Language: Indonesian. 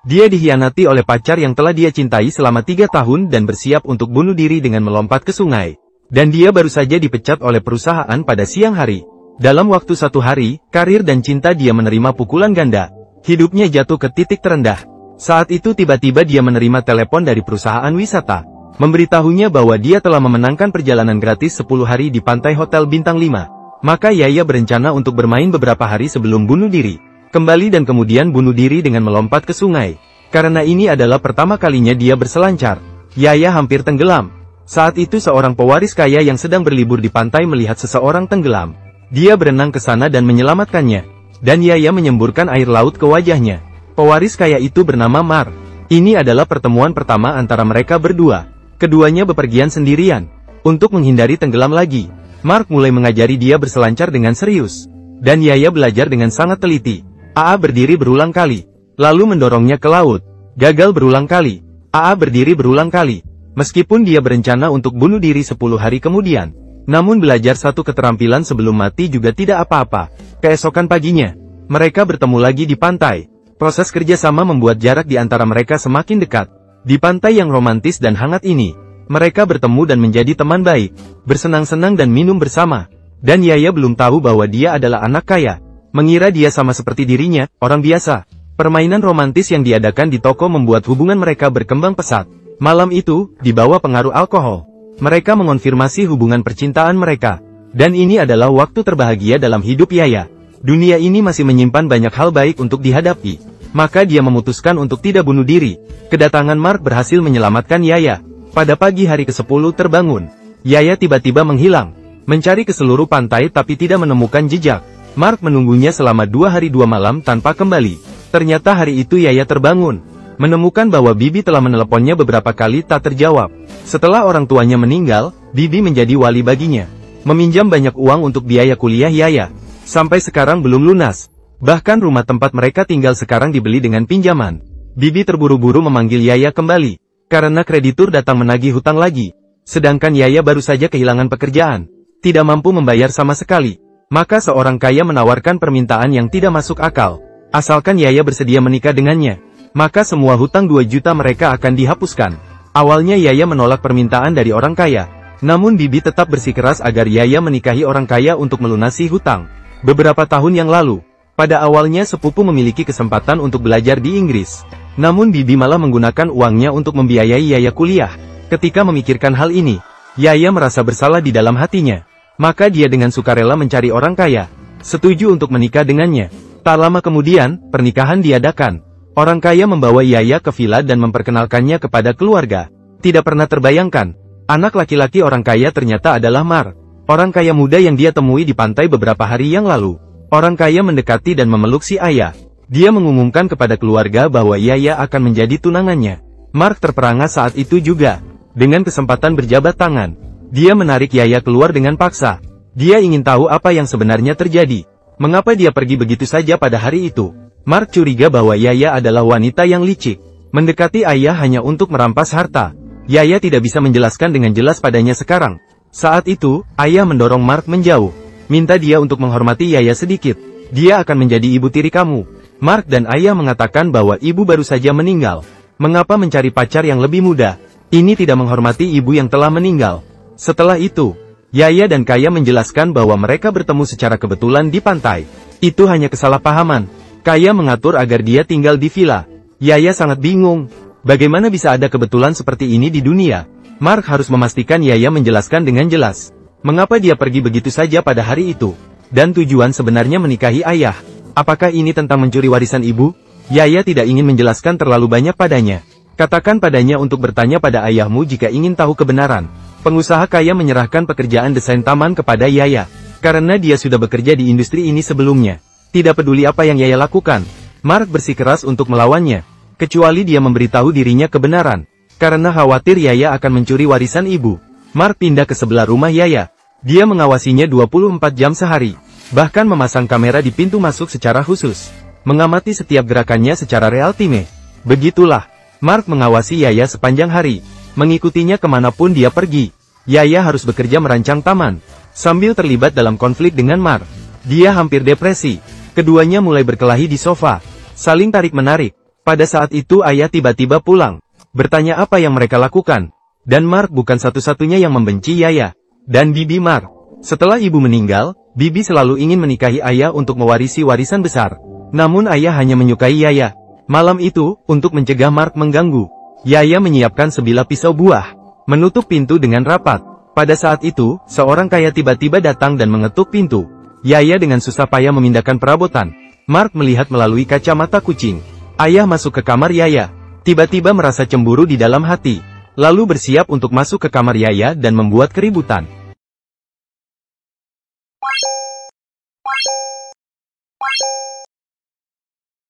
Dia dikhianati oleh pacar yang telah dia cintai selama 3 tahun dan bersiap untuk bunuh diri dengan melompat ke sungai. Dan dia baru saja dipecat oleh perusahaan pada siang hari. Dalam waktu 1 hari, karir dan cinta dia menerima pukulan ganda. Hidupnya jatuh ke titik terendah. Saat itu tiba-tiba dia menerima telepon dari perusahaan wisata. Memberitahunya bahwa dia telah memenangkan perjalanan gratis 10 hari di pantai Hotel Bintang 5. Maka Yaya berencana untuk bermain beberapa hari sebelum bunuh diri. Kembali dan kemudian bunuh diri dengan melompat ke sungai. Karena ini adalah pertama kalinya dia berselancar. Yaya hampir tenggelam. Saat itu seorang pewaris kaya yang sedang berlibur di pantai melihat seseorang tenggelam. Dia berenang ke sana dan menyelamatkannya. Dan Yaya menyemburkan air laut ke wajahnya. Pewaris kaya itu bernama Mark. Ini adalah pertemuan pertama antara mereka berdua. Keduanya bepergian sendirian. Untuk menghindari tenggelam lagi, Mark mulai mengajari dia berselancar dengan serius. Dan Yaya belajar dengan sangat teliti. AA berdiri berulang kali, lalu mendorongnya ke laut. Gagal berulang kali. AA berdiri berulang kali. Meskipun dia berencana untuk bunuh diri 10 hari kemudian. Namun belajar satu keterampilan sebelum mati juga tidak apa-apa. Keesokan paginya, mereka bertemu lagi di pantai. Proses kerjasama membuat jarak di antara mereka semakin dekat. Di pantai yang romantis dan hangat ini, mereka bertemu dan menjadi teman baik. Bersenang-senang dan minum bersama. Dan Yaya belum tahu bahwa dia adalah anak kaya. Mengira dia sama seperti dirinya, orang biasa. Permainan romantis yang diadakan di toko membuat hubungan mereka berkembang pesat. Malam itu, di bawah pengaruh alkohol, mereka mengonfirmasi hubungan percintaan mereka. Dan ini adalah waktu terbahagia dalam hidup Yaya. Dunia ini masih menyimpan banyak hal baik untuk dihadapi. Maka dia memutuskan untuk tidak bunuh diri. Kedatangan Mark berhasil menyelamatkan Yaya. Pada pagi hari ke-10 terbangun, Yaya tiba-tiba menghilang. Mencari ke seluruh pantai tapi tidak menemukan jejak. Mark menunggunya selama 2 hari 2 malam tanpa kembali. Ternyata hari itu Yaya terbangun, menemukan bahwa Bibi telah meneleponnya beberapa kali tak terjawab. Setelah orang tuanya meninggal, Bibi menjadi wali baginya. Meminjam banyak uang untuk biaya kuliah Yaya. Sampai sekarang belum lunas. Bahkan rumah tempat mereka tinggal sekarang dibeli dengan pinjaman. Bibi terburu-buru memanggil Yaya kembali. Karena kreditur datang menagih hutang lagi. Sedangkan Yaya baru saja kehilangan pekerjaan. Tidak mampu membayar sama sekali. Maka seorang kaya menawarkan permintaan yang tidak masuk akal. Asalkan Yaya bersedia menikah dengannya, maka semua hutang 2 juta mereka akan dihapuskan. Awalnya Yaya menolak permintaan dari orang kaya. Namun Bibi tetap bersikeras agar Yaya menikahi orang kaya untuk melunasi hutang. Beberapa tahun yang lalu, pada awalnya sepupu memiliki kesempatan untuk belajar di Inggris. Namun Bibi malah menggunakan uangnya untuk membiayai Yaya kuliah. Ketika memikirkan hal ini, Yaya merasa bersalah di dalam hatinya. Maka dia dengan sukarela mencari orang kaya, setuju untuk menikah dengannya. Tak lama kemudian, pernikahan diadakan. Orang kaya membawa Yaya ke villa dan memperkenalkannya kepada keluarga. Tidak pernah terbayangkan, anak laki-laki orang kaya ternyata adalah Mark. Orang kaya muda yang dia temui di pantai beberapa hari yang lalu. Orang kaya mendekati dan memeluk si ayah. Dia mengumumkan kepada keluarga bahwa Yaya akan menjadi tunangannya. Mark terperangah saat itu juga. Dengan kesempatan berjabat tangan, dia menarik Yaya keluar dengan paksa. Dia ingin tahu apa yang sebenarnya terjadi. Mengapa dia pergi begitu saja pada hari itu? Mark curiga bahwa Yaya adalah wanita yang licik. Mendekati ayah hanya untuk merampas harta. Yaya tidak bisa menjelaskan dengan jelas padanya sekarang. Saat itu, ayah mendorong Mark menjauh. Minta dia untuk menghormati Yaya sedikit. Dia akan menjadi ibu tiri kamu. Mark dan ayah mengatakan bahwa ibu baru saja meninggal. Mengapa mencari pacar yang lebih muda? Ini tidak menghormati ibu yang telah meninggal. Setelah itu, Yaya dan Kaya menjelaskan bahwa mereka bertemu secara kebetulan di pantai. Itu hanya kesalahpahaman. Kaya mengatur agar dia tinggal di villa. Yaya sangat bingung. Bagaimana bisa ada kebetulan seperti ini di dunia? Mark harus memastikan Yaya menjelaskan dengan jelas. Mengapa dia pergi begitu saja pada hari itu? Dan tujuan sebenarnya menikahi ayah. Apakah ini tentang mencuri warisan ibu? Yaya tidak ingin menjelaskan terlalu banyak padanya. Katakan padanya untuk bertanya pada ayahmu jika ingin tahu kebenaran. Pengusaha kaya menyerahkan pekerjaan desain taman kepada Yaya. Karena dia sudah bekerja di industri ini sebelumnya. Tidak peduli apa yang Yaya lakukan, Mark bersikeras untuk melawannya. Kecuali dia memberitahu dirinya kebenaran. Karena khawatir Yaya akan mencuri warisan ibu, Mark pindah ke sebelah rumah Yaya. Dia mengawasinya 24 jam sehari. Bahkan memasang kamera di pintu masuk secara khusus. Mengamati setiap gerakannya secara real time. Begitulah, Mark mengawasi Yaya sepanjang hari. Mengikutinya kemanapun dia pergi. Yaya harus bekerja merancang taman. Sambil terlibat dalam konflik dengan Mark, dia hampir depresi. Keduanya mulai berkelahi di sofa. Saling tarik-menarik. Pada saat itu ayah tiba-tiba pulang. Bertanya apa yang mereka lakukan. Dan Mark bukan satu-satunya yang membenci Yaya dan bibi Mark. Setelah ibu meninggal, bibi selalu ingin menikahi ayah untuk mewarisi warisan besar. Namun ayah hanya menyukai Yaya. Malam itu, untuk mencegah Mark mengganggu, Yaya menyiapkan sebilah pisau buah, menutup pintu dengan rapat. Pada saat itu, seorang kaya tiba-tiba datang dan mengetuk pintu. Yaya dengan susah payah memindahkan perabotan. Mark melihat melalui kacamata kucing. Ayah masuk ke kamar Yaya. Tiba-tiba merasa cemburu di dalam hati. Lalu bersiap untuk masuk ke kamar Yaya dan membuat keributan.